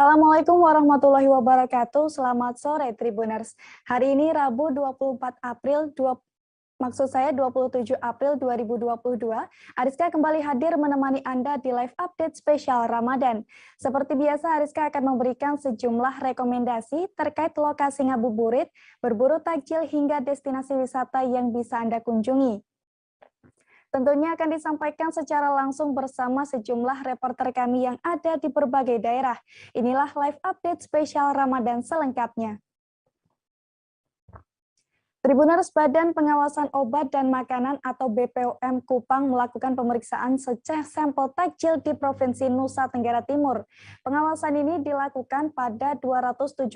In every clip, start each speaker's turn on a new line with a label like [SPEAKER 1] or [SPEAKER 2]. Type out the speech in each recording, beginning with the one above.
[SPEAKER 1] Assalamualaikum warahmatullahi wabarakatuh. Selamat sore Tribuners. Hari ini Rabu 24 April 27 April 2022, Ariska kembali hadir menemani Anda di live update spesial Ramadan. Seperti biasa, Ariska akan memberikan sejumlah rekomendasi terkait lokasi ngabuburit, berburu takjil hingga destinasi wisata yang bisa Anda kunjungi. Tentunya akan disampaikan secara langsung bersama sejumlah reporter kami yang ada di berbagai daerah. Inilah live update spesial Ramadan selengkapnya. Tribuners, Badan Pengawasan Obat dan Makanan atau BPOM Kupang melakukan pemeriksaan sampel takjil di Provinsi Nusa Tenggara Timur. Pengawasan ini dilakukan pada 276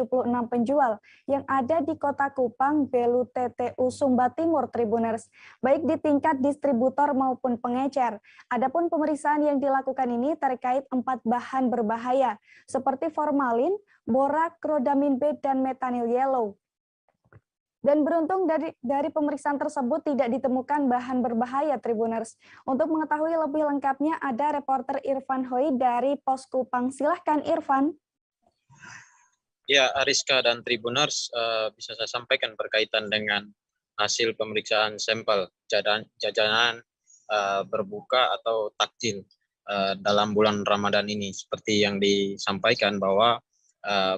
[SPEAKER 1] penjual yang ada di Kota Kupang, Belu, TTU, Sumba Timur, Tribuners, baik di tingkat distributor maupun pengecer. Adapun pemeriksaan yang dilakukan ini terkait 4 bahan berbahaya, seperti formalin, borak, rodamin B, dan metanil yellow. Dan beruntung dari pemeriksaan tersebut tidak ditemukan bahan berbahaya, Tribuners. Untuk mengetahui lebih lengkapnya ada reporter Irfan Hoi dari Pos Kupang. Silahkan Irfan.
[SPEAKER 2] Ya, Ariska dan Tribuners, bisa saya sampaikan berkaitan dengan hasil pemeriksaan sampel jajanan berbuka atau takjil dalam bulan Ramadan ini. Seperti yang disampaikan bahwa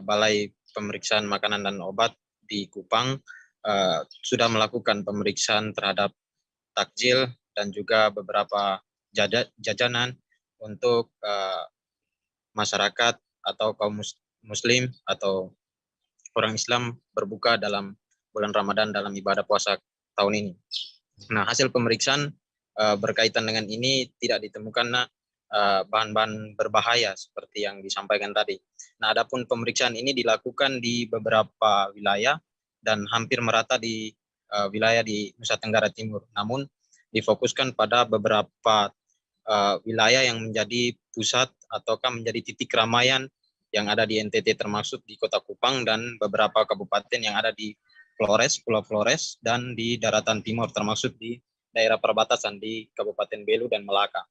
[SPEAKER 2] Balai Pemeriksaan Makanan dan Obat di Kupang sudah melakukan pemeriksaan terhadap takjil dan juga beberapa jajanan untuk masyarakat atau kaum muslim atau orang Islam berbuka dalam bulan Ramadan dalam ibadah puasa tahun ini. Nah, hasil pemeriksaan berkaitan dengan ini tidak ditemukan bahan-bahan berbahaya seperti yang disampaikan tadi. Nah, adapun pemeriksaan ini dilakukan di beberapa wilayah dan hampir merata di wilayah di Nusa Tenggara Timur. Namun difokuskan pada beberapa wilayah yang menjadi pusat ataukah menjadi titik keramaian yang ada di NTT, termasuk di Kota Kupang dan beberapa kabupaten yang ada di Flores, Pulau Flores, dan di daratan timur, termasuk di daerah perbatasan di Kabupaten Belu dan Melaka.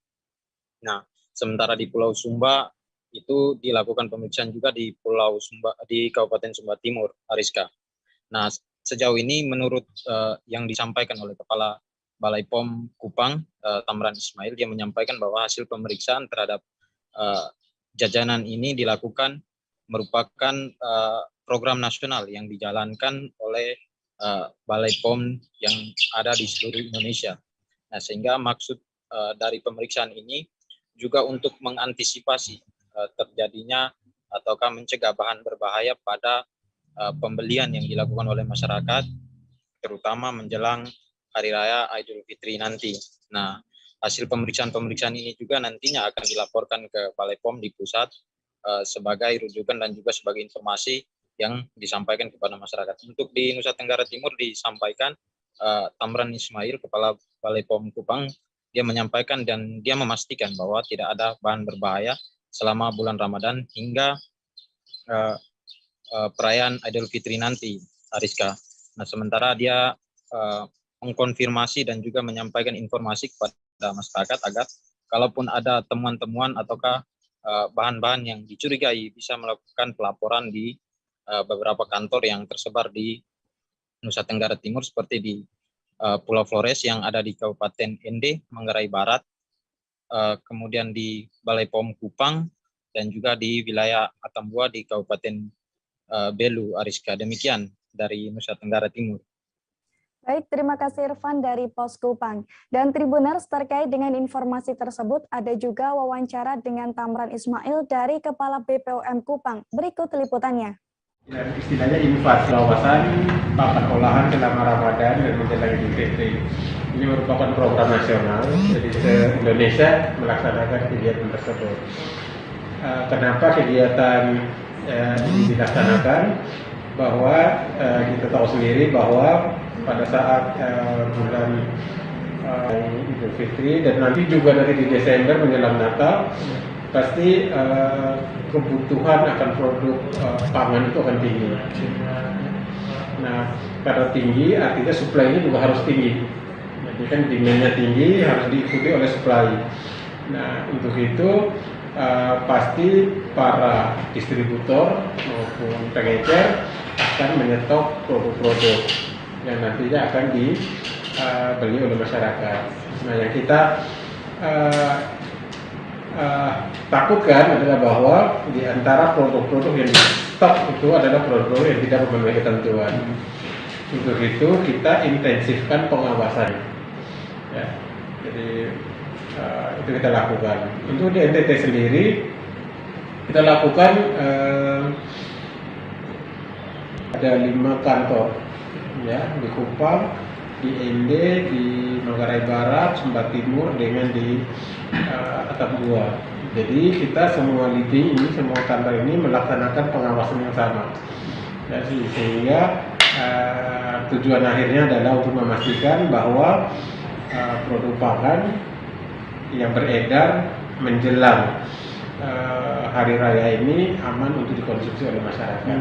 [SPEAKER 2] Nah, sementara di Pulau Sumba itu dilakukan pemeriksaan juga di Pulau Sumba, di Kabupaten Sumba Timur, Ariska. Nah, sejauh ini menurut yang disampaikan oleh Kepala Balai POM Kupang, Tamran Ismail, dia menyampaikan bahwa hasil pemeriksaan terhadap jajanan ini dilakukan merupakan program nasional yang dijalankan oleh Balai POM yang ada di seluruh Indonesia. Nah, sehingga maksud dari pemeriksaan ini juga untuk mengantisipasi terjadinya ataukah mencegah bahan berbahaya pada pembelian yang dilakukan oleh masyarakat, terutama menjelang Hari Raya Idul Fitri nanti. Nah, hasil pemeriksaan ini juga nantinya akan dilaporkan ke Balai POM di pusat sebagai rujukan dan juga sebagai informasi yang disampaikan kepada masyarakat. Untuk di Nusa Tenggara Timur disampaikan Tamran Ismail, Kepala Balai POM Kupang, dia menyampaikan dan dia memastikan bahwa tidak ada bahan berbahaya selama bulan Ramadan hingga perayaan Idul Fitri nanti, Ariska. Nah, sementara dia mengkonfirmasi dan juga menyampaikan informasi kepada masyarakat agar kalaupun ada temuan-temuan ataukah bahan-bahan yang dicurigai bisa melakukan pelaporan di beberapa kantor yang tersebar di Nusa Tenggara Timur, seperti di Pulau Flores yang ada di Kabupaten Ende, Manggarai Barat, kemudian di Balai POM Kupang, dan juga di wilayah Atambua di Kabupaten Belu, Ariska. Demikian dari Nusa Tenggara Timur.
[SPEAKER 1] Baik, terima kasih Irfan dari Pos Kupang. Dan Tribuners, terkait dengan informasi tersebut, ada juga wawancara dengan Tamran Ismail dari Kepala BPOM Kupang. Berikut liputannya.
[SPEAKER 3] Istilahnya infak, kawasan pakan olahan selama Ramadan dan menjelang Idul Fitri. Ini merupakan program nasional, jadi se-Indonesia melaksanakan kegiatan tersebut. Kenapa kegiatan ini dilaksanakan? Bahwa kita tahu sendiri bahwa pada saat bulan Idul Fitri dan nanti juga dari di Desember menjelang Natal, pasti kebutuhan akan produk pangan itu akan tinggi. Nah, karena tinggi artinya supply-nya juga harus tinggi. Jadi kan demand-nya tinggi harus diikuti oleh supply. Nah, untuk itu pasti para distributor maupun pengecer akan menyetop produk-produk yang nantinya akan dibeli oleh masyarakat. Nah, yang kita takutkan adalah bahwa di antara produk-produk yang di stok itu adalah produk-produk yang tidak memenuhi ketentuan. Untuk itu kita intensifkan pengawasan. Ya, jadi itu kita lakukan. Untuk di NTT sendiri kita lakukan ada 5 kantor, ya, di Kupang, di Ende, di Manggarai Barat, Sumba Timur, dengan di Atap Bua. Jadi kita semua leading ini, semua kantor ini melaksanakan pengawasan yang sama. Ya, sehingga tujuan akhirnya adalah untuk memastikan bahwa produk pangan yang beredar menjelang hari raya ini aman untuk dikonsumsi oleh masyarakat.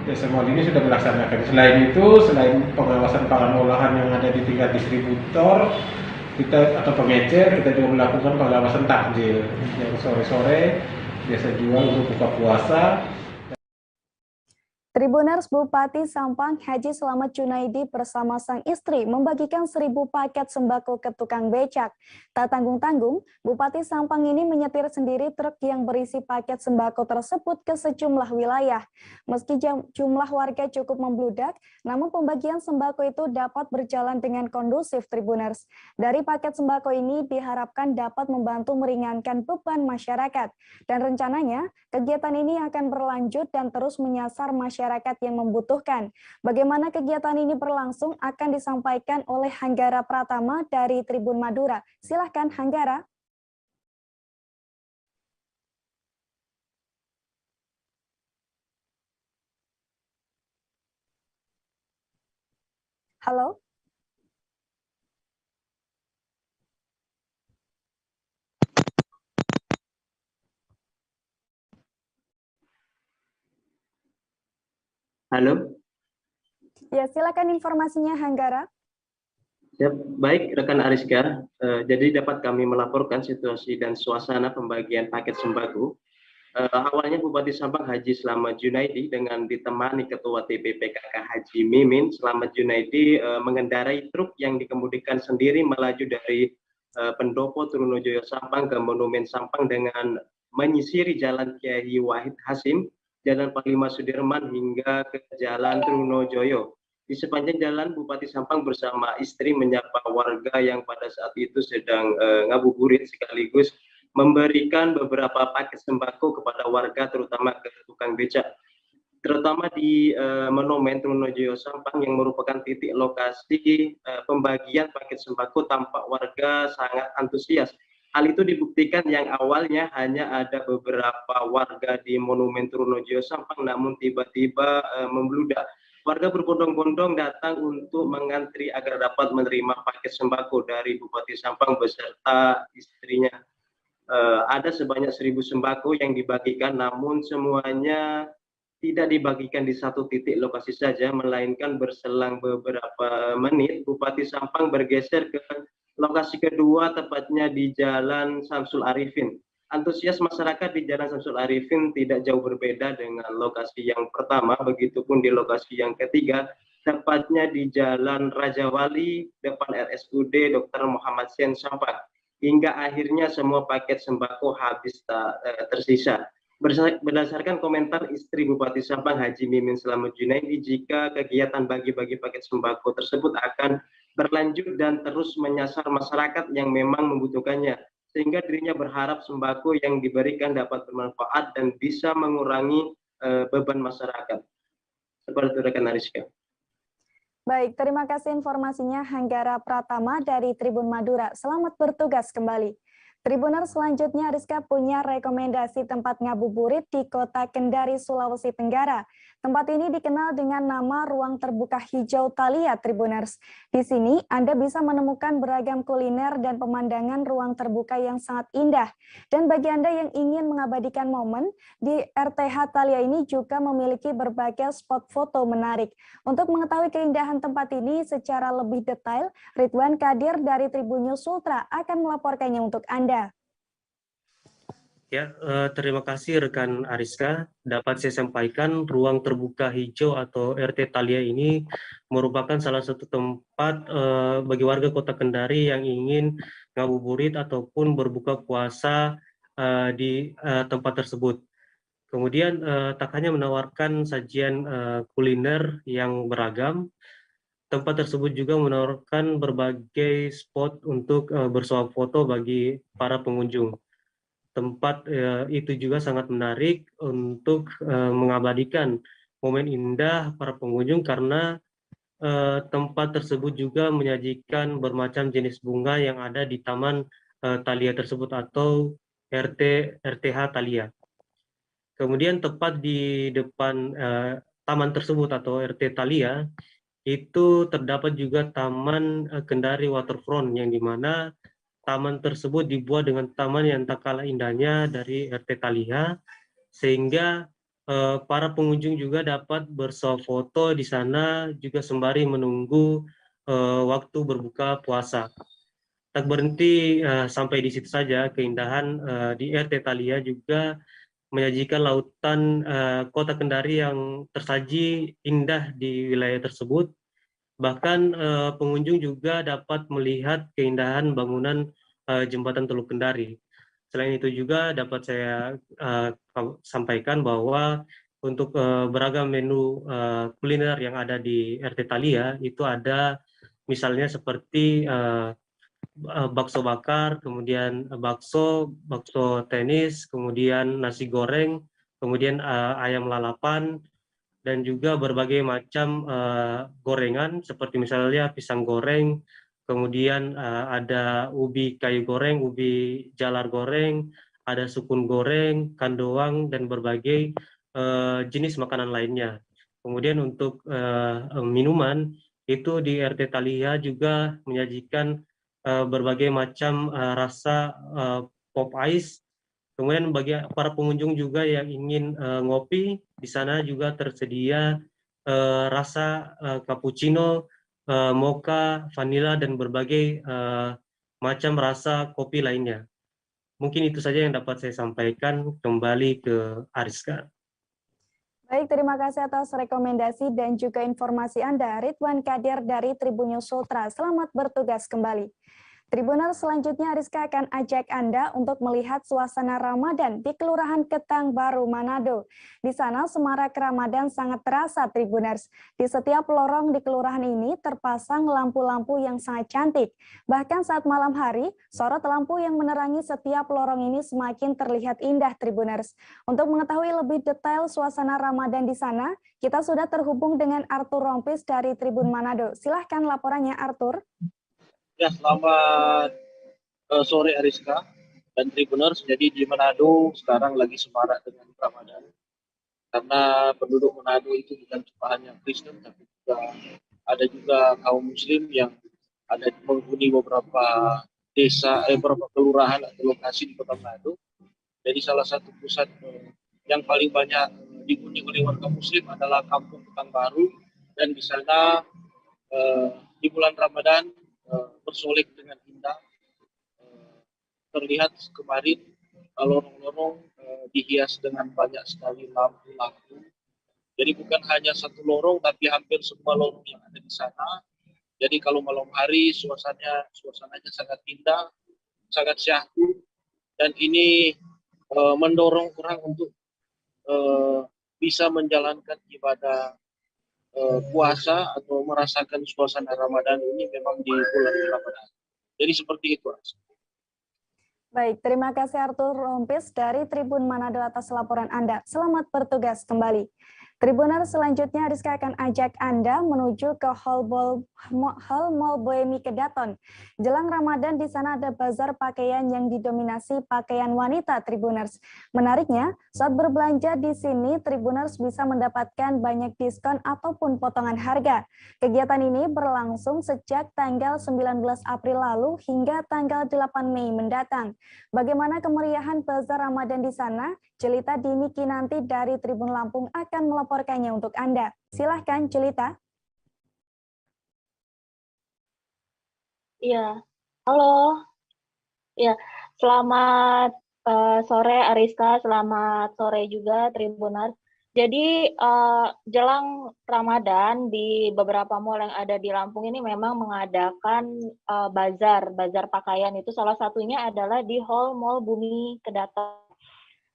[SPEAKER 3] Ya, semua ini sudah melaksanakan. Selain itu, selain pengawasan pangan olahan yang ada di tingkat distributor, kita atau pengecer, kita juga melakukan pengawasan takjil yang sore-sore biasa jual untuk buka puasa.
[SPEAKER 1] Tribuners, Bupati Sampang Haji Slamet Junaidi bersama sang istri membagikan 1.000 paket sembako ke tukang becak. Tak tanggung-tanggung, Bupati Sampang ini menyetir sendiri truk yang berisi paket sembako tersebut ke sejumlah wilayah. Meski jumlah warga cukup membludak, namun pembagian sembako itu dapat berjalan dengan kondusif, Tribuners. Dari paket sembako ini diharapkan dapat membantu meringankan beban masyarakat. Dan rencananya, kegiatan ini akan berlanjut dan terus menyasar masyarakat yang membutuhkan. Bagaimana kegiatan ini berlangsung akan disampaikan oleh Hanggara Pratama dari Tribun Madura. Silahkan Hanggara. Halo.
[SPEAKER 4] Halo.
[SPEAKER 1] Ya, silakan informasinya Hanggara.
[SPEAKER 4] Ya, baik rekan Ariska, jadi dapat kami melaporkan situasi dan suasana pembagian paket sembako. Awalnya Bupati Sampang Haji Slamet Junaidi dengan ditemani Ketua TPPKK Haji Mimin Slamet Junaidi mengendarai truk yang dikemudikan sendiri melaju dari Pendopo Trunojoyo Sampang ke Monumen Sampang dengan menyisiri Jalan Kiai Wahid Hasim, Jalan Panglima Sudirman hingga ke Jalan Trunojoyo. Di sepanjang jalan, Bupati Sampang bersama istri menyapa warga yang pada saat itu sedang ngabuburit sekaligus memberikan beberapa paket sembako kepada warga, terutama ke tukang becak. Terutama di Monumen Trunojoyo Sampang yang merupakan titik lokasi pembagian paket sembako, tampak warga sangat antusias. Hal itu dibuktikan yang awalnya hanya ada beberapa warga di Monumen Trunojoyo Sampang, namun tiba-tiba membludak. Warga berbondong-bondong datang untuk mengantri agar dapat menerima paket sembako dari Bupati Sampang beserta istrinya. Ada sebanyak 1.000 sembako yang dibagikan, namun semuanya tidak dibagikan di satu titik lokasi saja, melainkan berselang beberapa menit Bupati Sampang bergeser ke lokasi kedua, tepatnya di Jalan Samsul Arifin. Antusias masyarakat di Jalan Samsul Arifin tidak jauh berbeda dengan lokasi yang pertama, begitupun di lokasi yang ketiga, tepatnya di Jalan Raja Wali, depan RSUD Dr. Muhammad Sen Sampang. Hingga akhirnya semua paket sembako habis tak tersisa. Berdasarkan komentar istri Bupati Sampang Haji Mimin Slamet Junaidi, jika kegiatan bagi-bagi paket sembako tersebut akan berlanjut dan terus menyasar masyarakat yang memang membutuhkannya, sehingga dirinya berharap sembako yang diberikan dapat bermanfaat dan bisa mengurangi beban masyarakat. Seperti itu rekan Ariska.
[SPEAKER 1] Baik, terima kasih informasinya Hanggara Pratama dari Tribun Madura. Selamat bertugas kembali. Tribuner, selanjutnya Rizka punya rekomendasi tempat ngabuburit di Kota Kendari, Sulawesi Tenggara. Tempat ini dikenal dengan nama Ruang Terbuka Hijau Thalia, Tribuners. Di sini Anda bisa menemukan beragam kuliner dan pemandangan ruang terbuka yang sangat indah. Dan bagi Anda yang ingin mengabadikan momen, di RTH Thalia ini juga memiliki berbagai spot foto menarik. Untuk mengetahui keindahan tempat ini secara lebih detail, Ridwan Kadir dari Tribun News Ultra akan melaporkannya untuk Anda.
[SPEAKER 5] Ya, terima kasih rekan Ariska. Dapat saya sampaikan ruang terbuka hijau atau RT Thalia ini merupakan salah satu tempat bagi warga Kota Kendari yang ingin ngabuburit ataupun berbuka puasa di tempat tersebut. Kemudian tak hanya menawarkan sajian kuliner yang beragam, tempat tersebut juga menawarkan berbagai spot untuk bersuah foto bagi para pengunjung. Tempat itu juga sangat menarik untuk mengabadikan momen indah para pengunjung karena tempat tersebut juga menyajikan bermacam jenis bunga yang ada di Taman Thalia tersebut atau RTH Thalia. Kemudian tepat di depan taman tersebut atau RT Thalia itu terdapat juga Taman Kendari Waterfront yang dimana taman tersebut dibuat dengan taman yang tak kalah indahnya dari RT Thalia, sehingga para pengunjung juga dapat bersuah foto di sana juga sembari menunggu waktu berbuka puasa. Tak berhenti sampai di situ saja, keindahan di RT Thalia juga menyajikan lautan Kota Kendari yang tersaji indah di wilayah tersebut. Bahkan pengunjung juga dapat melihat keindahan bangunan jembatan Teluk Kendari. Selain itu juga dapat saya sampaikan bahwa untuk beragam menu kuliner yang ada di RT Thalia itu ada misalnya seperti bakso bakar, kemudian bakso tenis, kemudian nasi goreng, kemudian ayam lalapan, dan juga berbagai macam gorengan seperti misalnya pisang goreng, kemudian ada ubi kayu goreng, ubi jalar goreng, ada sukun goreng, kandoang, dan berbagai jenis makanan lainnya. Kemudian untuk minuman, itu di RT Thalia juga menyajikan berbagai macam rasa pop ice. Kemudian bagi para pengunjung juga yang ingin ngopi, di sana juga tersedia rasa cappuccino, mocha, vanilla, dan berbagai macam rasa kopi lainnya. Mungkin itu saja yang dapat saya sampaikan. Kembali ke Ariska.
[SPEAKER 1] Baik, terima kasih atas rekomendasi dan juga informasi Anda, Ridwan Kadir dari Tribun News Sultra. Selamat bertugas kembali. Tribuners, selanjutnya Rizka akan ajak Anda untuk melihat suasana Ramadan di Kelurahan Ketang Baru, Manado. Di sana semarak Ramadan sangat terasa, Tribuners. Di setiap lorong di kelurahan ini terpasang lampu-lampu yang sangat cantik. Bahkan saat malam hari, sorot lampu yang menerangi setiap lorong ini semakin terlihat indah, Tribuners. Untuk mengetahui lebih detail suasana Ramadan di sana, kita sudah terhubung dengan Arthur Rompis dari Tribun Manado. Silahkan laporannya, Arthur.
[SPEAKER 6] Ya, selamat sore Ariska dan Tribuners. Jadi di Manado sekarang lagi semarak dengan Ramadan. Karena penduduk Manado itu bukan cuma hanya Kristen, tapi juga kaum Muslim yang ada menghuni beberapa desa, beberapa kelurahan atau lokasi di Kota Manado. Jadi salah satu pusat yang paling banyak dihuni oleh warga Muslim adalah Kampung Ketang Baru, dan di sana di bulan Ramadan bersolek dengan indah. Terlihat kemarin lorong-lorong dihias dengan banyak sekali lampu-lampu. Jadi bukan hanya satu lorong, tapi hampir semua lorong yang ada di sana. Jadi kalau malam hari suasananya sangat indah, sangat syahdu, dan ini mendorong orang untuk bisa menjalankan ibadah puasa atau merasakan suasana Ramadan ini memang di bulan Ramadan. Jadi seperti itu.
[SPEAKER 1] Baik, terima kasih Arthur Rompis dari Tribun Manado atas laporan Anda. Selamat bertugas kembali. Tribuner, selanjutnya Rizka akan ajak Anda menuju ke Hall Mall Boemi Kedaton. Jelang Ramadan di sana ada bazar pakaian yang didominasi pakaian wanita, Tribuners. Menariknya, saat berbelanja di sini, Tribuners bisa mendapatkan banyak diskon ataupun potongan harga. Kegiatan ini berlangsung sejak tanggal 19 April lalu hingga tanggal 8 Mei mendatang. Bagaimana kemeriahan bazar Ramadan di sana? Jelita Dini Kinanti dari Tribun Lampung akan melaporkannya untuk Anda. Silahkan, Jelita.
[SPEAKER 7] Iya, halo. Ya, selamat sore Ariska, selamat sore juga Tribuners. Jadi jelang Ramadan di beberapa mall yang ada di Lampung ini memang mengadakan bazar pakaian. Itu salah satunya adalah di Hall Mall Bumi Kedaton.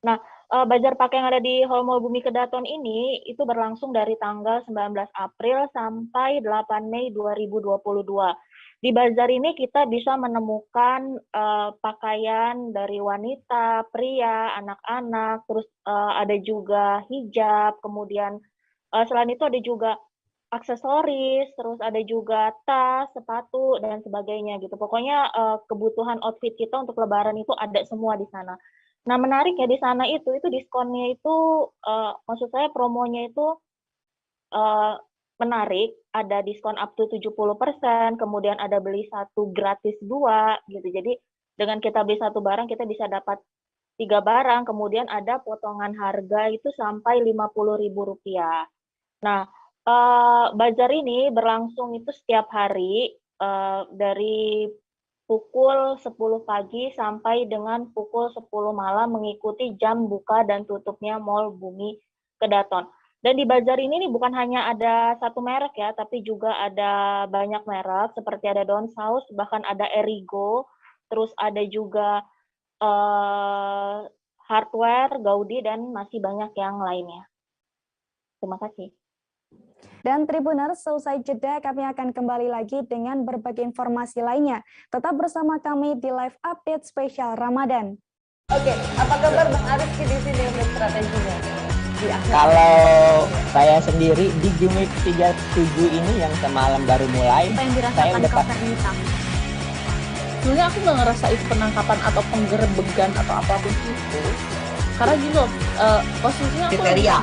[SPEAKER 7] Nah, bazar pakaian yang ada di Hall Mall Bumi Kedaton ini itu berlangsung dari tanggal 19 April sampai 8 Mei 2022. Di bazar ini kita bisa menemukan pakaian dari wanita, pria, anak-anak, terus ada juga hijab, kemudian selain itu ada juga aksesoris, terus ada juga tas, sepatu, dan sebagainya gitu. Pokoknya kebutuhan outfit kita untuk Lebaran itu ada semua di sana. Nah, menarik ya di sana itu diskonnya itu, maksud saya promonya itu menarik, ada diskon up to 70%, kemudian ada beli satu gratis dua gitu. Jadi dengan kita beli satu barang kita bisa dapat 3 barang, kemudian ada potongan harga itu sampai Rp50.000. Nah, bazar ini berlangsung itu setiap hari dari pukul 10 pagi sampai dengan pukul 10 malam mengikuti jam buka dan tutupnya Mall Bumi Kedaton. Dan di bazar ini nih bukan hanya ada satu merek ya, tapi juga ada banyak merek seperti ada Dawn House, bahkan ada Erigo, terus ada juga Hardware, Gaudi, dan masih banyak yang lainnya. Terima kasih.
[SPEAKER 1] Dan Tribuners, seusai jeda kami akan kembali lagi dengan berbagai informasi lainnya. Tetap bersama kami di live update spesial Ramadan.
[SPEAKER 8] Oke, apa kabar Bang Ariski di sini untuk strateginya?
[SPEAKER 9] Kalau saya sendiri di Jumik 37 ini yang semalam baru mulai,
[SPEAKER 10] apa yang dirasakan
[SPEAKER 9] saya udah
[SPEAKER 10] Kak Fernita? Sebenarnya aku nggak ngerasa itu penangkapan atau penggerebegan atau apapun itu. Karena gini loh, posisinya aku
[SPEAKER 8] kriteria.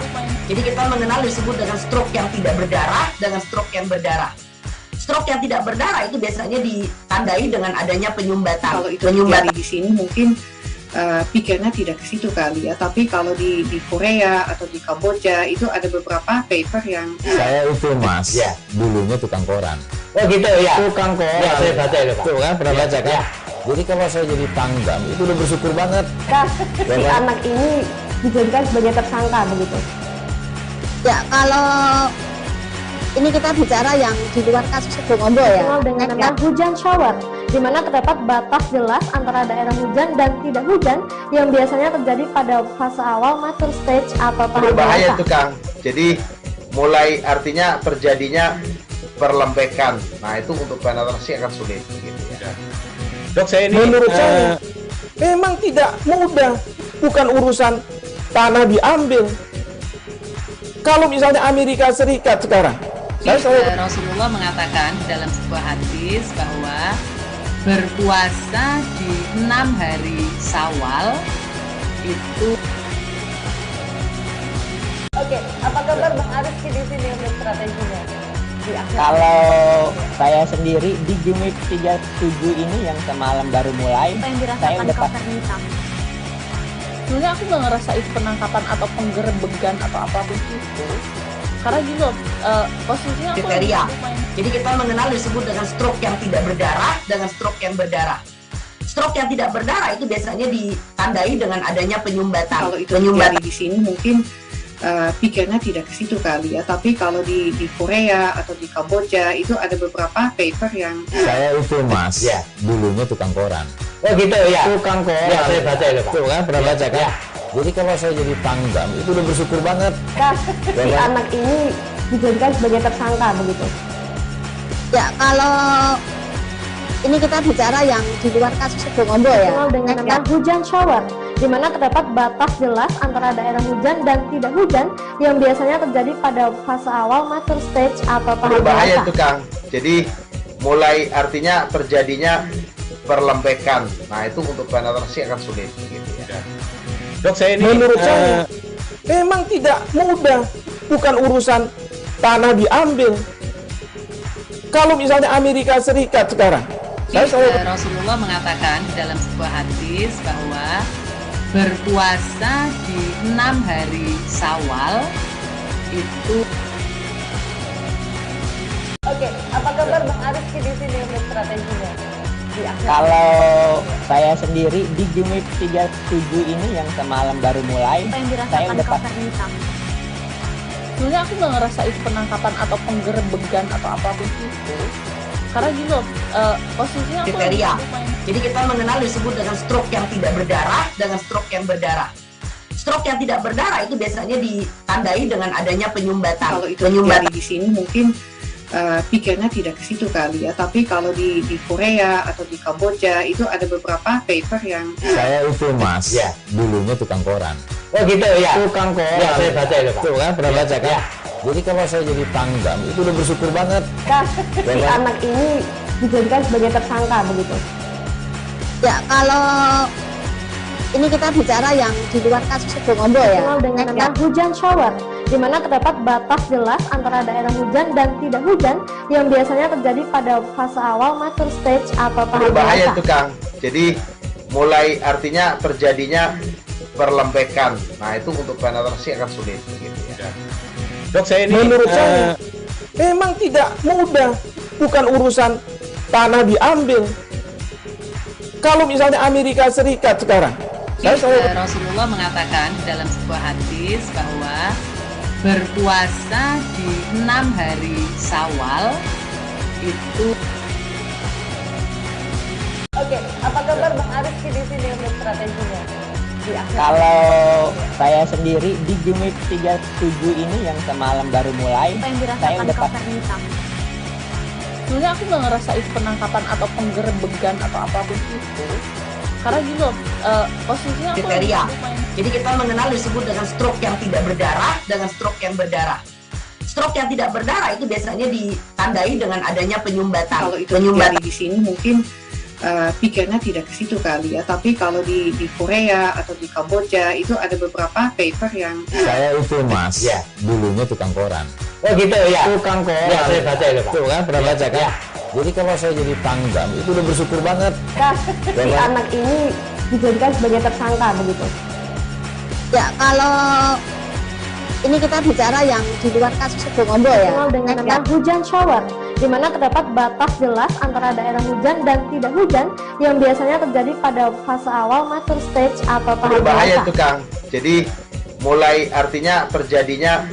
[SPEAKER 8] Jadi kita mengenal disebut dengan stroke yang tidak berdarah dengan stroke yang berdarah. Stroke yang tidak berdarah itu biasanya ditandai dengan adanya penyumbatan.
[SPEAKER 11] Kalau itu terjadi di sini mungkin pikirnya tidak ke situ kali ya, tapi kalau di Korea atau di Kamboja itu ada beberapa paper yang
[SPEAKER 12] saya itu mas ya dulunya tukang koran.
[SPEAKER 9] Oh gitu ya,
[SPEAKER 12] tukang koran
[SPEAKER 9] ya, saya baca itu Pak.
[SPEAKER 12] Tuh kan pernah baca kan ya. Jadi kalau saya jadi tanggam itu udah bersyukur banget.
[SPEAKER 13] Si anak ini dijadikan sebagai tersangka begitu
[SPEAKER 14] ya. Kalau ini kita bicara yang di luar kasus Sebongombo ya,
[SPEAKER 13] dengan nama hujan shower, di mana terdapat batas jelas antara daerah hujan dan tidak hujan yang biasanya terjadi pada fase awal mature stage atau tahap
[SPEAKER 15] berbahaya itu Kang. Jadi mulai artinya terjadinya perlembekan. Nah itu untuk penetrasi akan sulit gitu ya.
[SPEAKER 16] Dok, saya ini menurut saya memang tidak mudah, bukan urusan tanah diambil. Kalau misalnya Amerika Serikat sekarang,
[SPEAKER 17] Rasulullah mengatakan dalam sebuah hadis bahwa berpuasa di 6 hari Syawal itu.
[SPEAKER 8] Oke, apa kabar Bang Ariski di sini untuk strateginya?
[SPEAKER 9] Kalau saya sendiri di Jumik 37 ini yang semalam baru mulai,
[SPEAKER 10] apa yang
[SPEAKER 9] saya
[SPEAKER 10] dirasakan
[SPEAKER 9] udah
[SPEAKER 10] Kak Fernita? Sebenarnya aku nggak ngerasa itu penangkapan atau penggerebegan atau apapun itu. Karena gini loh, posisinya aku
[SPEAKER 8] kriteria. Jadi kita mengenal disebut dengan stroke yang tidak berdarah dengan stroke yang berdarah. Stroke yang tidak berdarah itu biasanya ditandai dengan adanya penyumbatan.
[SPEAKER 11] Kalau itu terjadi di sini mungkin pikirnya tidak ke situ kali ya, tapi kalau di Korea atau di Kamboja itu ada beberapa paper yang
[SPEAKER 12] saya itu mas ya dulunya tukang koran.
[SPEAKER 9] Oh gitu ya,
[SPEAKER 12] tukang koran
[SPEAKER 9] ya, saya baca itu Pak.
[SPEAKER 12] Tuh kan pernah baca kan ya. Jadi kalau saya jadi tanggam itu udah bersyukur banget.
[SPEAKER 13] Si anak ini dijadikan sebagai tersangka begitu
[SPEAKER 14] ya. Kalau ini kita bicara yang di luar kasus Sebongombo ya,
[SPEAKER 13] dengan nama hujan shower, di mana terdapat batas jelas antara daerah hujan dan tidak hujan yang biasanya terjadi pada fase awal mature stage atau tahap
[SPEAKER 15] berbahaya itu Kang. Jadi mulai artinya terjadinya perlembekan. Nah itu untuk penetrasi akan sulit gitu ya.
[SPEAKER 16] Dok, saya ini menurut saya memang tidak mudah, bukan urusan tanah diambil. Kalau misalnya Amerika Serikat sekarang,
[SPEAKER 17] Rasulullah mengatakan dalam sebuah hadis bahwa berpuasa di 6 hari Syawal itu.
[SPEAKER 8] Oke, apa kabar Bang Ariski di sini untuk strateginya?
[SPEAKER 9] Kalau saya sendiri di Jumip 37 ini yang semalam baru mulai, saya udah pas.
[SPEAKER 10] Sebenarnya aku nggak ngerasa itu penangkapan atau penggerebegan atau apapun itu. Karena gini loh, posisinya aku
[SPEAKER 8] kriteria. Jadi kita mengenal disebut dengan stroke yang tidak berdarah dengan stroke yang berdarah. Stroke yang tidak berdarah itu biasanya ditandai dengan adanya penyumbatan.
[SPEAKER 11] Kalau itu terjadi di sini mungkin pikirnya tidak ke situ kali ya. Tapi kalau di Korea atau di Kamboja itu ada beberapa paper yang
[SPEAKER 12] saya itu mas, ya dulunya tukang koran.
[SPEAKER 9] Oh gitu ya.
[SPEAKER 12] Tukang koran.
[SPEAKER 9] Ya, saya baca itu Pak.
[SPEAKER 12] Tuh kan pernah baca kan?
[SPEAKER 9] Ya.
[SPEAKER 12] Jadi kalau saya jadi tanggam itu udah bersyukur banget.
[SPEAKER 13] Si anak ini dijadikan sebagai tersangka begitu.
[SPEAKER 14] Ya, kalau ini kita bicara yang di luar kasus Bongombo ya.
[SPEAKER 13] Dengan nama hujan shower, di mana terdapat batas jelas antara daerah hujan dan tidak hujan yang biasanya terjadi pada fase awal mature stage atau tahap
[SPEAKER 15] berbahaya
[SPEAKER 13] dewasa.
[SPEAKER 15] itu Kang. Jadi mulai artinya terjadinya perlembekan. Nah itu untuk penetrasi akan sulit gitu ya.
[SPEAKER 16] Dok, saya ini menurut saya memang tidak mudah, bukan urusan tanah diambil. Kalau misalnya Amerika Serikat sekarang,
[SPEAKER 17] Rasulullah mengatakan dalam sebuah hadis bahwa berpuasa di 6 hari Syawal itu.
[SPEAKER 1] Oke, apa kabar Bang Ariski di sini untuk strateginya?
[SPEAKER 9] Kalau saya sendiri di Jumip 37 ini yang semalam baru mulai, saya udah pas.
[SPEAKER 10] Sebenarnya aku nggak ngerasa itu penangkapan atau penggerebegan atau apapun itu. Karena gini loh, posisinya aku
[SPEAKER 8] kriteria. Jadi kita mengenal disebut dengan stroke yang tidak berdarah dengan stroke yang berdarah. Stroke yang tidak berdarah itu biasanya ditandai dengan adanya penyumbatan.
[SPEAKER 11] Kalau itu terjadi di sini mungkin pikirnya tidak ke situ kali ya. Tapi kalau di Korea atau di Kamboja itu ada beberapa paper yang
[SPEAKER 12] saya itu mas, ya dulunya tukang koran.
[SPEAKER 9] Oh gitu ya.
[SPEAKER 12] Tukang koran.
[SPEAKER 9] Ya, saya baca itu Pak.
[SPEAKER 12] Tuh kan pernah baca kan?
[SPEAKER 9] Ya.
[SPEAKER 12] Jadi kalau saya jadi tanggam itu udah bersyukur banget.
[SPEAKER 13] Si anak ini dijadikan sebagai tersangka begitu.
[SPEAKER 14] Ya, kalau ini kita bicara yang di luar kasus Bongombo ya.
[SPEAKER 13] Dengan nama hujan shower, di mana terdapat batas jelas antara daerah hujan dan tidak hujan yang biasanya terjadi pada fase awal mature stage atau tahap
[SPEAKER 15] berbahaya
[SPEAKER 13] dewasa.
[SPEAKER 15] itu Kang. Jadi mulai artinya terjadinya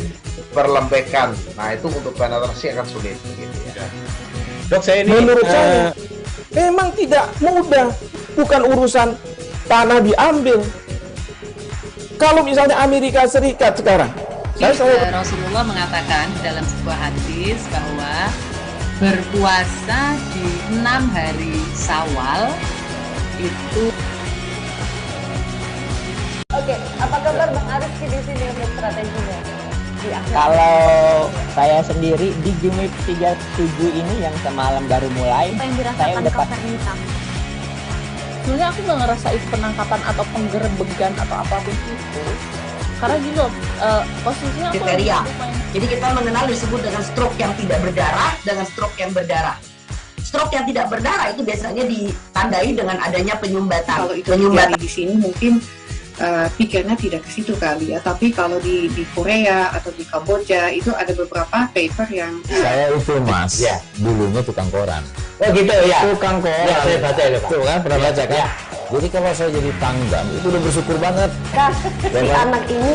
[SPEAKER 15] perlembekan. Nah itu untuk penetrasi akan sulit gitu ya.
[SPEAKER 16] Dok, saya ini menurut saya memang tidak mudah, bukan urusan tanah diambil. Kalau misalnya Amerika Serikat sekarang,
[SPEAKER 17] Rasulullah mengatakan dalam sebuah hadis bahwa berpuasa di 6 hari Syawal itu.
[SPEAKER 1] Oke, apa kabar Bang Ariski di sini untuk strateginya?
[SPEAKER 9] Kalau saya sendiri di Jumip 37 ini yang semalam baru mulai, saya udah pas.
[SPEAKER 10] Sebenarnya aku nggak ngerasa itu penangkapan atau penggerebegan atau apapun itu. Karena gini loh, posisinya aku
[SPEAKER 8] kriteria. Jadi kita mengenal disebut dengan stroke yang tidak berdarah dengan stroke yang berdarah. Stroke yang tidak berdarah itu biasanya ditandai dengan adanya penyumbatan.
[SPEAKER 11] Kalau itu terjadi di sini mungkin pikirnya tidak ke situ kali ya. Tapi kalau di Korea atau di Kamboja itu ada beberapa paper yang
[SPEAKER 12] saya itu mas, ya dulunya tukang koran.
[SPEAKER 9] Oh gitu ya.
[SPEAKER 12] Tukang koran.
[SPEAKER 9] Ya, saya baca itu Pak.
[SPEAKER 12] Tuh kan pernah baca kan?
[SPEAKER 9] Ya.
[SPEAKER 12] Jadi kalau saya jadi tanggam itu udah bersyukur banget.
[SPEAKER 13] Si anak ini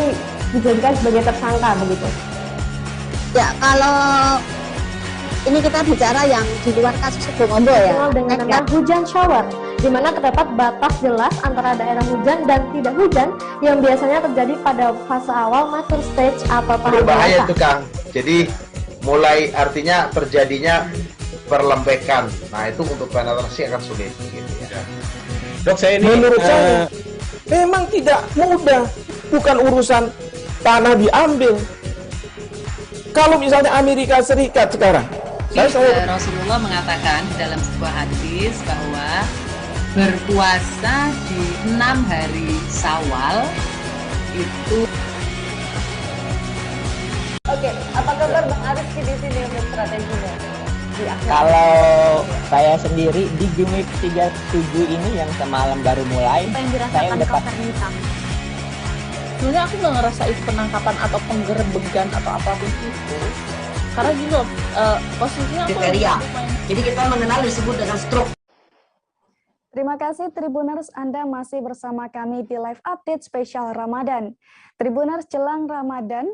[SPEAKER 13] dijadikan sebagai tersangka begitu.
[SPEAKER 14] Ya, kalau ini kita bicara yang di luar kasus Bongombo ya.
[SPEAKER 13] Dengan nama hujan shower, di mana terdapat batas jelas antara daerah hujan dan tidak hujan yang biasanya terjadi pada fase awal mature stage atau tahap
[SPEAKER 15] berbahaya
[SPEAKER 13] dewasa.
[SPEAKER 15] itu Kang. Jadi mulai artinya terjadinya perlembekan. Nah itu untuk penetrasi akan sulit gitu ya.
[SPEAKER 16] Dok, saya ini menurut saya memang tidak mudah, bukan urusan tanah diambil. Kalau misalnya Amerika Serikat sekarang,
[SPEAKER 17] Rasulullah mengatakan dalam sebuah hadis bahwa berpuasa di 6 hari Syawal itu.
[SPEAKER 1] Oke, apa kabar Bang Ariski di sini untuk strateginya?
[SPEAKER 9] Kalau saya sendiri di Jumip 37 ini yang semalam baru mulai, saya udah pas.
[SPEAKER 10] Sebenarnya aku nggak ngerasa itu penangkapan atau penggerebegan atau apapun itu. Karena gini loh, posisinya aku
[SPEAKER 8] kriteria. Jadi kita mengenal disebut dengan stroke.
[SPEAKER 1] Terima kasih Tribuners, Anda masih bersama kami di live update spesial Ramadan. Tribuners, jelang Ramadan,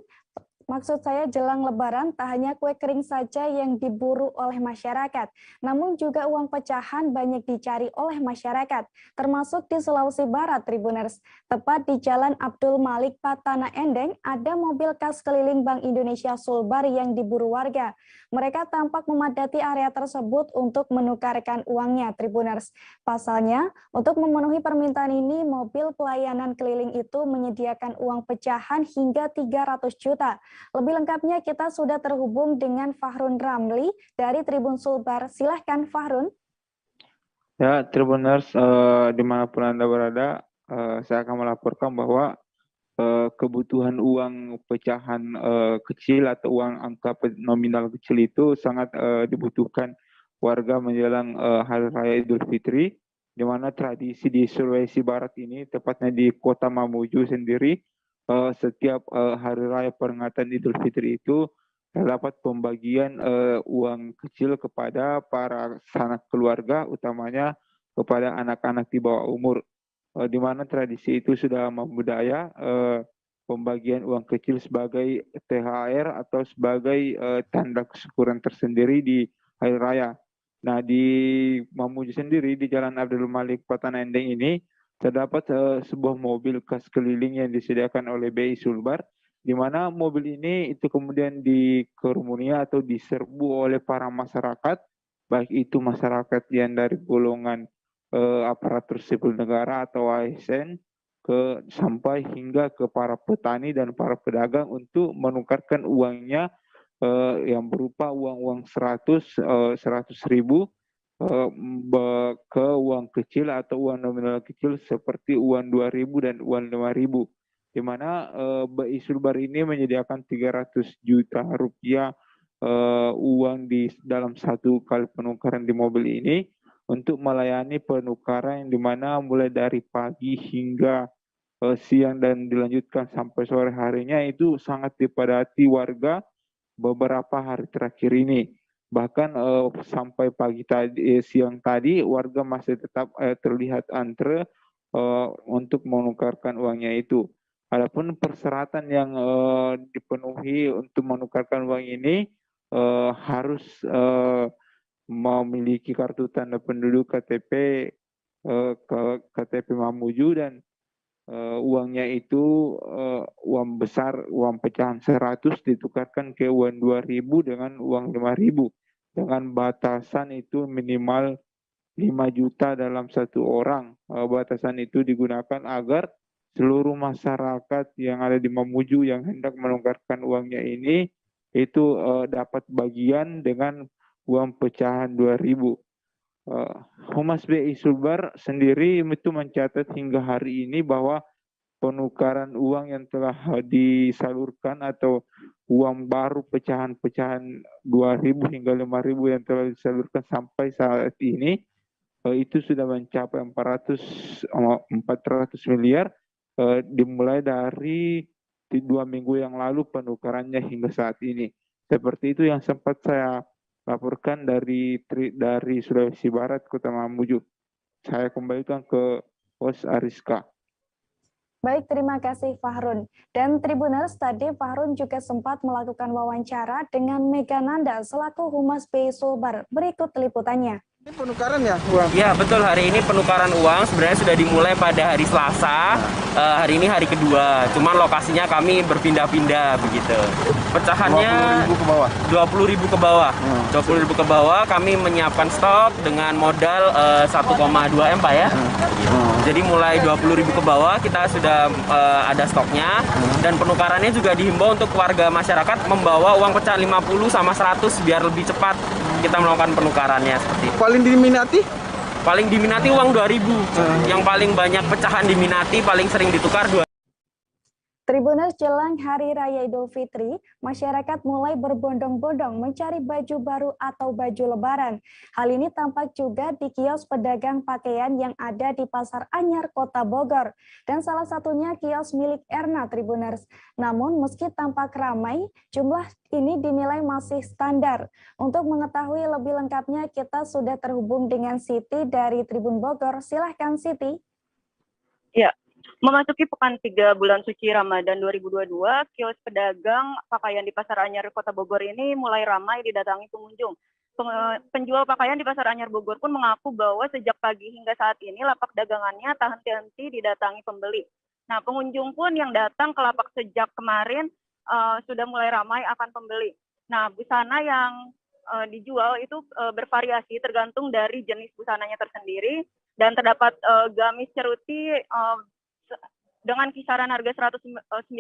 [SPEAKER 1] maksud saya jelang Lebaran, tak hanya kue kering saja yang diburu oleh masyarakat, namun juga uang pecahan banyak dicari oleh masyarakat, termasuk di Sulawesi Barat, Tribuners. Tepat di Jalan Abdul Malik, Patana Endeng, ada mobil khas keliling Bank Indonesia Sulbar yang diburu warga. Mereka tampak memadati area tersebut untuk menukarkan uangnya, Tribuners. Pasalnya, untuk memenuhi permintaan ini, mobil pelayanan keliling itu menyediakan uang pecahan hingga 300 juta. Lebih lengkapnya kita sudah terhubung dengan Fahrun Ramli dari Tribun Sulbar. Silahkan Fahrun.
[SPEAKER 18] Ya, Tribuners, dimanapun Anda berada, saya akan melaporkan bahwa kebutuhan uang pecahan kecil atau uang angka nominal kecil itu sangat dibutuhkan warga menjelang Hari Raya Idul Fitri, di mana tradisi di Sulawesi Barat ini, tepatnya di Kota Mamuju sendiri, setiap Hari Raya peringatan Idul Fitri itu terdapat pembagian uang kecil kepada para sanak keluarga, utamanya kepada anak-anak di bawah umur. Di mana tradisi itu sudah membudaya pembagian uang kecil sebagai THR atau sebagai tanda kesyukuran tersendiri di Hari Raya. Nah, di Mamuju sendiri, di Jalan Abdul Malik, Patana Endeng ini, terdapat sebuah mobil khas keliling yang disediakan oleh BI Sulbar, di mana mobil ini itu kemudian dikerumuni atau diserbu oleh para masyarakat, baik itu masyarakat yang dari golongan aparatur sipil negara atau ASN, sampai hingga ke para petani dan para pedagang untuk menukarkan uangnya yang berupa uang-uang 100 ribu ke uang kecil atau uang nominal kecil seperti uang 2.000 dan uang 5.000, di mana BI Sulbar ini menyediakan 300 juta rupiah uang di dalam satu kali penukaran di mobil ini untuk melayani penukaran yang di mana mulai dari pagi hingga siang dan dilanjutkan sampai sore harinya itu sangat dipadati warga beberapa hari terakhir ini. Bahkan sampai pagi tadi, siang tadi, warga masih tetap terlihat antre untuk menukarkan uangnya itu. Adapun persyaratan yang dipenuhi untuk menukarkan uang ini harus memiliki kartu tanda penduduk KTP KTP Mamuju, dan uangnya itu uang besar, uang pecahan 100 ditukarkan ke uang 2.000 dengan uang 5.000, dengan batasan itu minimal 5 juta dalam satu orang. Batasan itu digunakan agar seluruh masyarakat yang ada di Mamuju yang hendak menukarkan uangnya ini itu dapat bagian dengan uang pecahan 2.000. Humas BI Sulbar sendiri itu mencatat hingga hari ini bahwa penukaran uang yang telah disalurkan atau uang baru pecahan-pecahan 2.000 hingga 5.000 yang telah disalurkan sampai saat ini itu sudah mencapai 400 miliar, dimulai dari 2 minggu yang lalu penukarannya hingga saat ini. Seperti itu yang sempat saya laporkan dari Sulawesi Barat, Kota Mamuju. Saya kembalikan ke host Ariska.
[SPEAKER 1] Baik, terima kasih Fahrun. Dan Tribuners, tadi Fahrun juga sempat melakukan wawancara dengan Mega Nanda selaku Humas BI Sulbar. Berikut liputannya.
[SPEAKER 16] Ini penukaran ya uang?
[SPEAKER 19] Ya betul, hari ini penukaran uang sebenarnya sudah dimulai pada hari Selasa. Hari ini hari kedua, cuman lokasinya kami berpindah-pindah begitu. Pecahannya
[SPEAKER 16] 20.000 ke bawah.
[SPEAKER 19] 20.000 ke bawah. 20.000 ke bawah, kami menyiapkan stok dengan modal 1,2 M Pak ya. Jadi mulai 20.000 ke bawah kita sudah ada stoknya, dan penukarannya juga dihimbau untuk warga masyarakat membawa uang pecahan 50 sama 100 biar lebih cepat kita melakukan penukarannya seperti itu.
[SPEAKER 16] Paling diminati?
[SPEAKER 19] Paling diminati uang 2.000. Yang paling banyak pecahan diminati, paling sering ditukar 2.
[SPEAKER 1] Tribuners, jelang Hari Raya Idul Fitri, masyarakat mulai berbondong-bondong mencari baju baru atau baju lebaran. Hal ini tampak juga di kios pedagang pakaian yang ada di Pasar Anyar, Kota Bogor. Dan salah satunya kios milik Erna, Tribuners. Namun meski tampak ramai, jumlah ini dinilai masih standar. Untuk mengetahui lebih lengkapnya, kita sudah terhubung dengan Siti dari Tribun Bogor. Silahkan Siti.
[SPEAKER 20] Ya. Memasuki pekan 3 bulan suci Ramadan 2022, kios pedagang pakaian di Pasar Anyar Kota Bogor ini mulai ramai didatangi pengunjung. Penjual pakaian di Pasar Anyar Bogor pun mengaku bahwa sejak pagi hingga saat ini lapak dagangannya tak henti-henti didatangi pembeli. Nah, pengunjung pun yang datang ke lapak sejak kemarin sudah mulai ramai akan pembeli. Nah, busana yang dijual itu bervariasi tergantung dari jenis busananya tersendiri, dan terdapat gamis ceruti dengan kisaran harga 195.000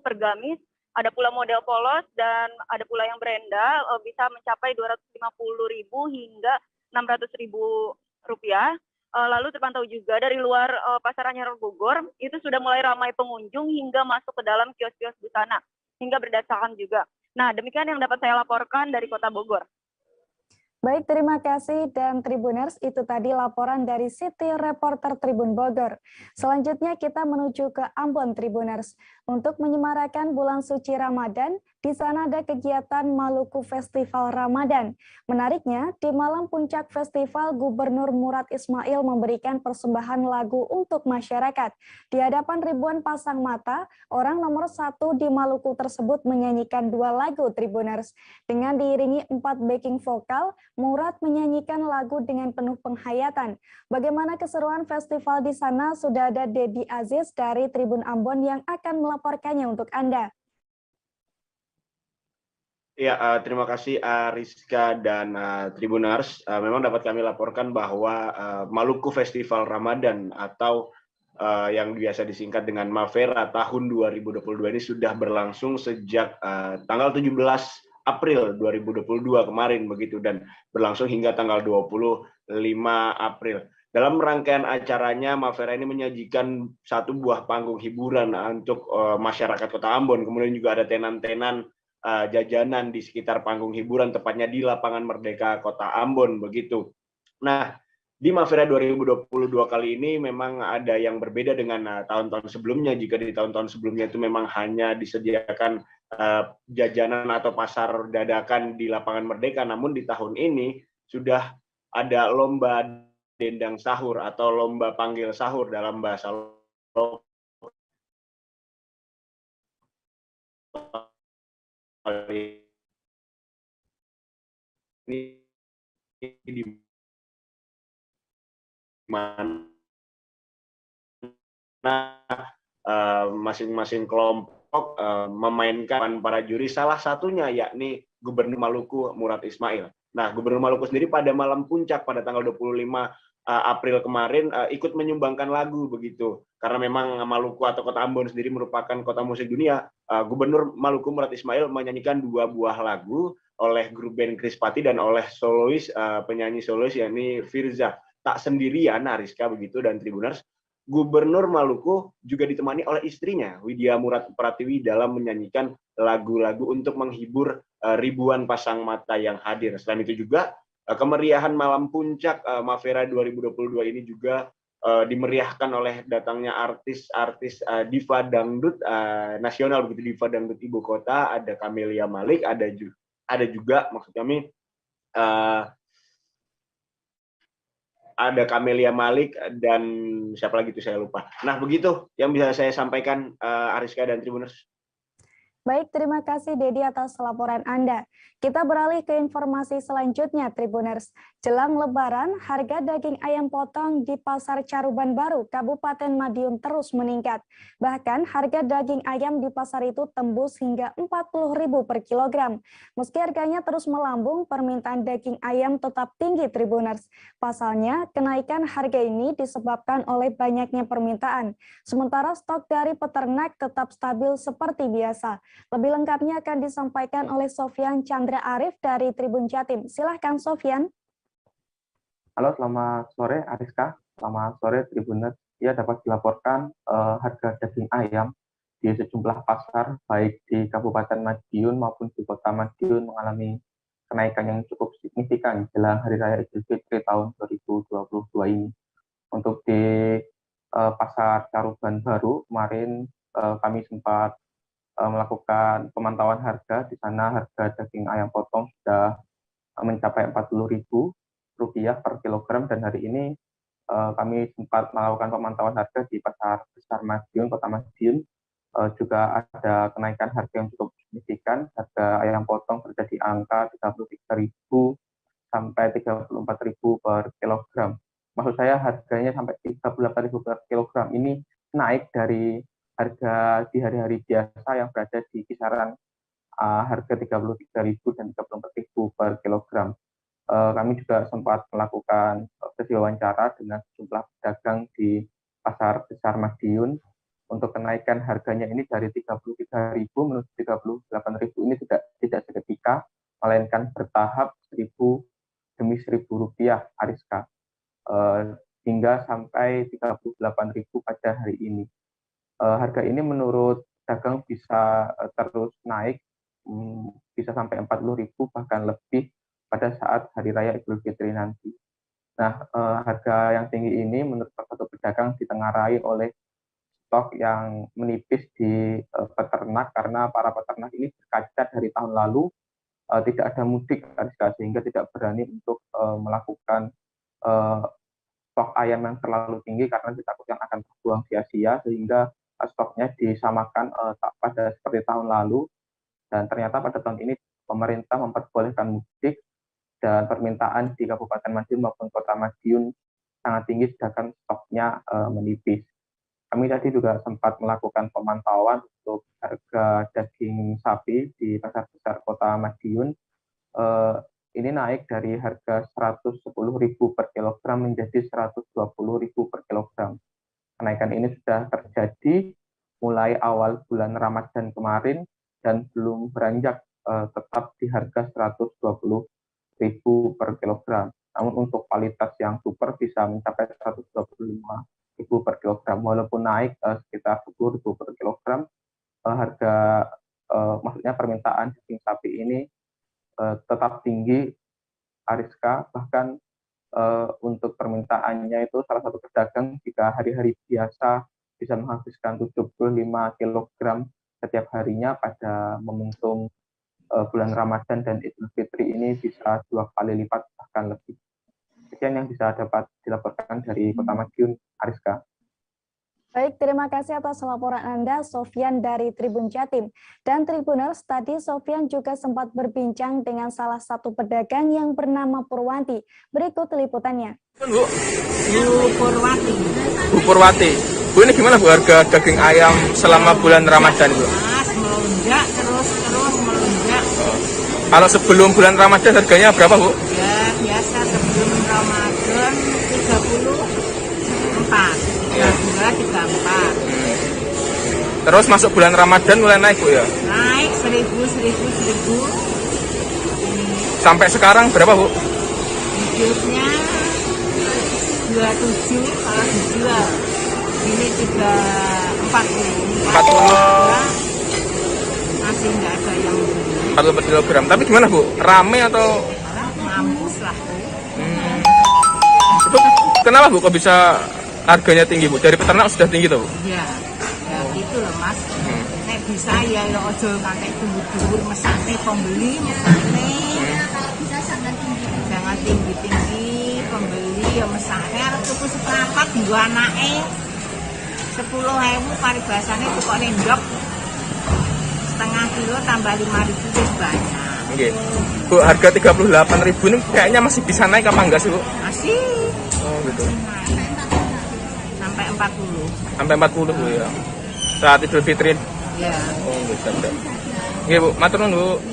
[SPEAKER 20] per gamis, ada pula model polos dan ada pula yang berenda bisa mencapai 250.000 hingga 600.000 rupiah. Lalu terpantau juga dari luar Pasar Anyar Bogor itu sudah mulai ramai pengunjung hingga masuk ke dalam kios-kios busana hingga berdatangan juga. Nah, demikian yang dapat saya laporkan dari Kota Bogor.
[SPEAKER 1] Baik, terima kasih dan Tribuners, itu tadi laporan dari Siti Reporter Tribun Bogor. Selanjutnya kita menuju ke Ambon, Tribuners. Untuk menyemarakan bulan suci Ramadan, di sana ada kegiatan Maluku Festival Ramadan. Menariknya, di malam puncak festival, Gubernur Murad Ismail memberikan persembahan lagu untuk masyarakat. Di hadapan ribuan pasang mata, orang nomor 1 di Maluku tersebut menyanyikan 2 lagu, Tribuners. Dengan diiringi 4 backing vokal, Murad menyanyikan lagu dengan penuh penghayatan. Bagaimana keseruan festival di sana? Sudah ada Dedi Aziz dari Tribun Ambon yang akan melaporkannya untuk Anda.
[SPEAKER 21] Ya, terima kasih Rizka dan Tribuners. Memang dapat kami laporkan bahwa Maluku Festival Ramadan atau yang biasa disingkat dengan Mavera tahun 2022 ini sudah berlangsung sejak tanggal 17 April 2022 kemarin begitu, dan berlangsung hingga tanggal 25 April. Dalam rangkaian acaranya, Mavera ini menyajikan 1 buah panggung hiburan untuk masyarakat Kota Ambon. Kemudian juga ada tenan-tenan jajanan di sekitar panggung hiburan, tepatnya di Lapangan Merdeka Kota Ambon begitu. Nah, di Mavera 2022 kali ini memang ada yang berbeda dengan tahun-tahun sebelumnya. Jika di tahun-tahun sebelumnya itu memang hanya disediakan jajanan atau pasar dadakan di Lapangan Merdeka, namun di tahun ini sudah ada lomba dendang sahur atau lomba panggil sahur dalam bahasa lokal. Ini di mana masing-masing kelompok memainkan para juri, salah satunya yakni Gubernur Maluku Murad Ismail. Nah, Gubernur Maluku sendiri pada malam puncak pada tanggal 25 April kemarin ikut menyumbangkan lagu begitu. Karena memang Maluku atau Kota Ambon sendiri merupakan kota musik dunia, Gubernur Maluku Murad Ismail menyanyikan 2 buah lagu oleh grup band Krispati dan oleh solois penyanyi solois yakni Firza. Tak sendirian Ariska begitu dan Tribuners. Gubernur Maluku juga ditemani oleh istrinya, Widya Murad Pratiwi, dalam menyanyikan lagu-lagu untuk menghibur ribuan pasang mata yang hadir. Selain itu juga, kemeriahan malam puncak Mavera 2022 ini juga dimeriahkan oleh datangnya artis-artis diva dangdut nasional, begitu, diva dangdut ibu kota. Ada Camelia Malik, ada juga maksud kami ada Camelia Malik dan siapa lagi itu saya lupa. Nah, begitu yang bisa saya sampaikan Ariska dan Tribuners.
[SPEAKER 1] Baik, terima kasih Dedi atas laporan Anda. Kita beralih ke informasi selanjutnya, Tribuners. Jelang Lebaran, harga daging ayam potong di Pasar Caruban Baru, Kabupaten Madiun terus meningkat. Bahkan harga daging ayam di pasar itu tembus hingga Rp40.000 per kilogram. Meski harganya terus melambung, permintaan daging ayam tetap tinggi, Tribuners. Pasalnya, kenaikan harga ini disebabkan oleh banyaknya permintaan. Sementara stok dari peternak tetap stabil seperti biasa. Lebih lengkapnya akan disampaikan oleh Sofyan Chandra Arif dari Tribun Jatim. Silahkan Sofyan.
[SPEAKER 22] Halo, selamat sore Ariska, selamat sore Tribuners. Ya, dapat dilaporkan harga daging ayam di sejumlah pasar, baik di Kabupaten Madiun maupun di Kota Madiun mengalami kenaikan yang cukup signifikan jelang Hari Raya Idul Fitri tahun 2022 ini. Untuk di Pasar Caruban Baru, kemarin kami sempat melakukan pemantauan harga. Di sana harga daging ayam potong sudah mencapai Rp40.000 per kilogram, dan hari ini kami sempat melakukan pemantauan harga di Pasar Besar Madiun, Kota Madiun. Juga ada kenaikan harga yang cukup signifikan. Harga ayam potong terjadi angka Rp33.000 sampai Rp34.000 per kilogram. Maksud saya harganya sampai Rp38.000 per kilogram. Ini naik dari harga di hari-hari biasa yang berada di kisaran harga Rp33.000 dan Rp34.000 per kilogram. Kami juga sempat melakukan sesi wawancara dengan sejumlah pedagang di Pasar Besar Madiun. Untuk kenaikan harganya ini dari Rp33.000 menuju Rp38.000 ini tidak seketika, melainkan bertahap 1.000 demi Rp1.000, Ariska, hingga sampai Rp38.000 pada hari ini. Harga ini menurut dagang bisa terus naik, bisa sampai Rp40.000 bahkan lebih pada saat Hari Raya Idul Fitri nanti. Nah, harga yang tinggi ini menurut salah satu pedagang ditengarai oleh stok yang menipis di peternak, karena para peternak ini berkaca dari tahun lalu tidak ada mudik, sehingga tidak berani untuk melakukan stok ayam yang terlalu tinggi karena ditakutkan akan terbuang sia-sia, sehingga stoknya disamakan pada seperti tahun lalu. Dan ternyata pada tahun ini pemerintah memperbolehkan mudik, dan permintaan di Kabupaten Madiun maupun Kota Madiun sangat tinggi, sedangkan stoknya menipis. Kami tadi juga sempat melakukan pemantauan untuk harga daging sapi di Pasar Besar Kota Madiun. Ini naik dari harga Rp110.000 per kilogram menjadi Rp120.000 per kilogram. Kenaikan ini sudah terjadi mulai awal bulan Ramadan kemarin dan belum beranjak tetap di harga Rp120.000 per kilogram. Namun untuk kualitas yang super bisa mencapai Rp125.000 per kilogram, walaupun naik sekitar Rp10.000 per kilogram. Harga maksudnya permintaan daging sapi ini tetap tinggi, Ariska. Bahkan untuk permintaannya itu salah satu pedagang jika hari-hari biasa bisa menghabiskan 75 kg setiap harinya, pada momentum bulan Ramadan dan Idul Fitri ini bisa 2 kali lipat bahkan lebih. Sekian yang bisa dapat dilaporkan dari Kota Madiun, Ariska.
[SPEAKER 1] Baik, terima kasih atas laporan Anda, Sofyan dari Tribun Jatim. Dan Tribuners, tadi Sofyan juga sempat berbincang dengan salah satu pedagang yang bernama Purwanti. Berikut liputannya.
[SPEAKER 16] Bu Purwati. Bu Purwati. Bu, ini gimana Bu harga daging ayam selama bulan Ramadan, Bu?
[SPEAKER 2] Melonjak terus melonjak.
[SPEAKER 16] Kalau sebelum bulan Ramadan harganya berapa, Bu?
[SPEAKER 2] Ya, biasa sebelum Ramadan 34. 34.
[SPEAKER 16] Terus masuk bulan Ramadan mulai naik, Bu, ya?
[SPEAKER 2] Naik 1.000.
[SPEAKER 16] Sampai sekarang berapa, Bu?
[SPEAKER 2] Hidupnya 27 kalau dijual. Ini juga 40. Masih nggak ada yang beli.
[SPEAKER 16] 40 per kilogram. Tapi gimana, Bu? Rame atau?
[SPEAKER 2] Mampus lah, Bu.
[SPEAKER 16] Itu kenapa, Bu, kok bisa harganya tinggi, Bu? Dari peternak sudah tinggi tuh, Bu?
[SPEAKER 2] Iya, ya gitu loh, Mas. Nek bisa ya ojo ngantek dhuwur-dhuwur mesane pembeli, mesane. Jangan tinggi-tinggi, pembeli ya mesane arep tuku seprapat nggo anake. 10.000 paribasane tukone ndok. Setengah kilo tambah 5.000 wis banyak.
[SPEAKER 16] Nggih. Bu, harga 38.000 ini kayaknya masih bisa naik apa enggak sih, Bu?
[SPEAKER 2] Masih.
[SPEAKER 16] Oh, gitu.
[SPEAKER 2] Sampai 40.
[SPEAKER 16] Sampai 40, Bu, ya. Saat Idul Fitri.
[SPEAKER 2] Iya.
[SPEAKER 16] Oh, bisa. Nggih, Bu. Matur nuwun, Bu.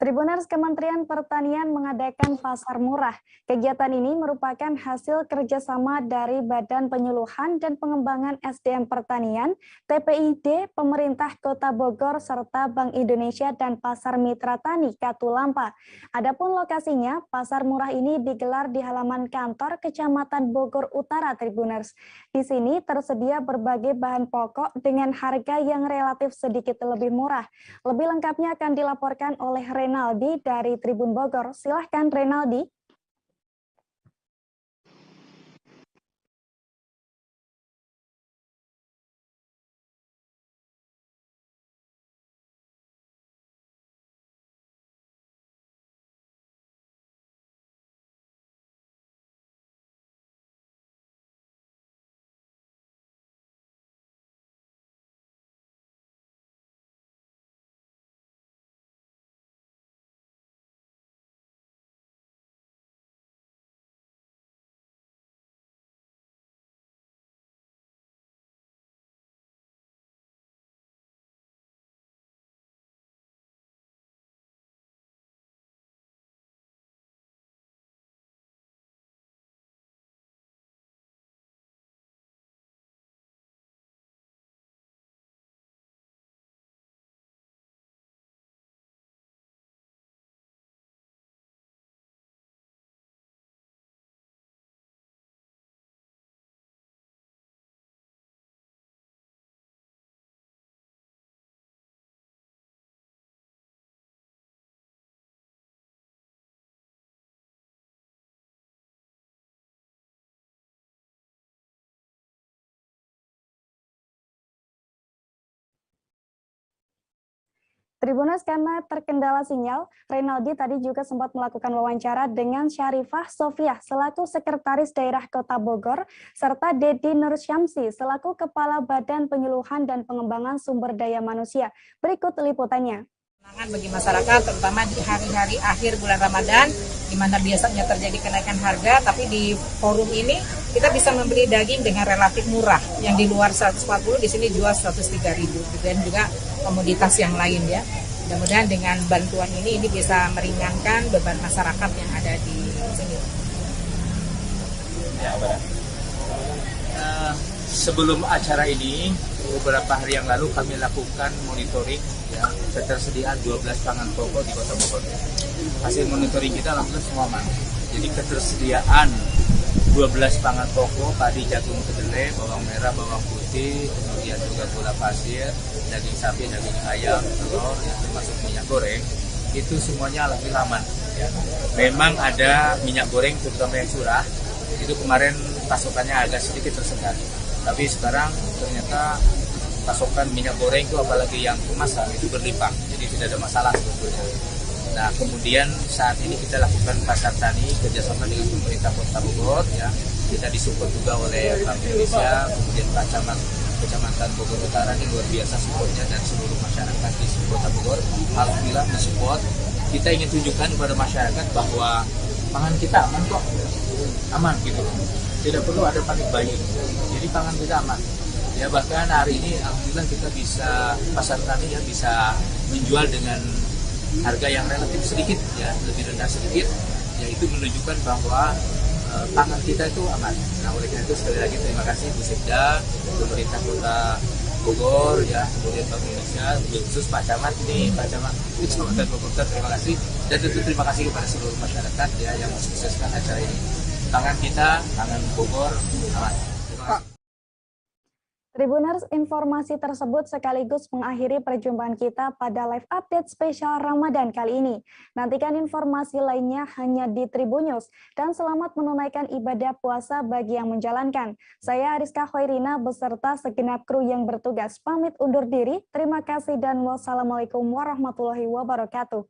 [SPEAKER 1] Tribuners, Kementerian Pertanian mengadakan pasar murah. Kegiatan ini merupakan hasil kerjasama dari Badan Penyuluhan dan Pengembangan SDM Pertanian, TPID, Pemerintah Kota Bogor, serta Bank Indonesia dan Pasar Mitra Tani Katulampa. Adapun lokasinya, pasar murah ini digelar di halaman kantor Kecamatan Bogor Utara, Tribuners. Di sini tersedia berbagai bahan pokok dengan harga yang relatif sedikit lebih murah. Lebih lengkapnya akan dilaporkan oleh Renaldi dari Tribun Bogor. Silahkan Renaldi. Tribuners, karena terkendala sinyal, Renaldi tadi juga sempat melakukan wawancara dengan Syarifah Sofiah selaku Sekretaris Daerah Kota Bogor, serta Dedi Nursyamsi selaku Kepala Badan Penyuluhan dan Pengembangan Sumber Daya Manusia. Berikut liputannya.
[SPEAKER 2] Bagi masyarakat, terutama di hari-hari akhir bulan Ramadan, di mana biasanya terjadi kenaikan harga, tapi di forum ini kita bisa membeli daging dengan relatif murah. Yang di luar 140, di sini jual 103.000, dan juga komoditas yang lain ya. Mudah-mudahan dengan bantuan ini bisa meringankan beban masyarakat yang ada di sini.
[SPEAKER 3] Ya, sebelum acara ini, beberapa hari yang lalu kami lakukan monitoring ya, ketersediaan 12 pangan pokok di Kota Bogor. Hasil monitoring kita langsung semua aman. Jadi ketersediaan 12 pangan pokok, padi, jagung, kedelai, bawang merah, bawang putih, kemudian juga gula pasir, daging sapi, daging ayam, telur, ya, termasuk minyak goreng, itu semuanya alhamdulillah aman. Ya. Memang ada minyak goreng terutama yang curah, itu kemarin pasokannya agak sedikit tersendat. Tapi sekarang ternyata pasokan minyak goreng itu apalagi yang kemasan itu berlimpah, jadi tidak ada masalah sebetulnya. Nah, kemudian saat ini kita lakukan pasar tani kerjasama dengan pemerintah Kota Bogor, ya. Kita disupport juga oleh Bank Indonesia, kemudian Kecamatan Bogor Utara ini luar biasa supportnya, dan seluruh masyarakat di Kota Bogor alhamdulillah mensupport. Kita ingin tunjukkan kepada masyarakat bahwa pangan kita aman kok, aman gitu. Tidak perlu ada panik buying. Jadi pangan kita aman. Ya, bahkan hari ini alhamdulillah kita bisa pasar tani ya bisa menjual dengan harga yang relatif sedikit ya, lebih rendah sedikit, yaitu menunjukkan bahwa pangan kita itu aman. Nah, oleh karena itu sekali lagi terima kasih Bu Sekda, pemerintah Kota Bogor ya, kemudian Bank Indonesia, khusus Pak Camat ini, Pak Camat Kecamatan Bogor, terima kasih, dan tentu terima kasih kepada seluruh masyarakat ya yang mensukseskan acara ini. Pangan kita, pangan Bogor aman. Terima kasih.
[SPEAKER 1] Tribuners, informasi tersebut sekaligus mengakhiri perjumpaan kita pada live update spesial Ramadan kali ini. Nantikan informasi lainnya hanya di Tribun News, dan selamat menunaikan ibadah puasa bagi yang menjalankan. Saya Ariska Khairina beserta segenap kru yang bertugas pamit undur diri. Terima kasih dan wassalamualaikum warahmatullahi wabarakatuh.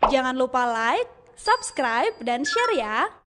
[SPEAKER 4] Jangan lupa like, subscribe, dan share ya!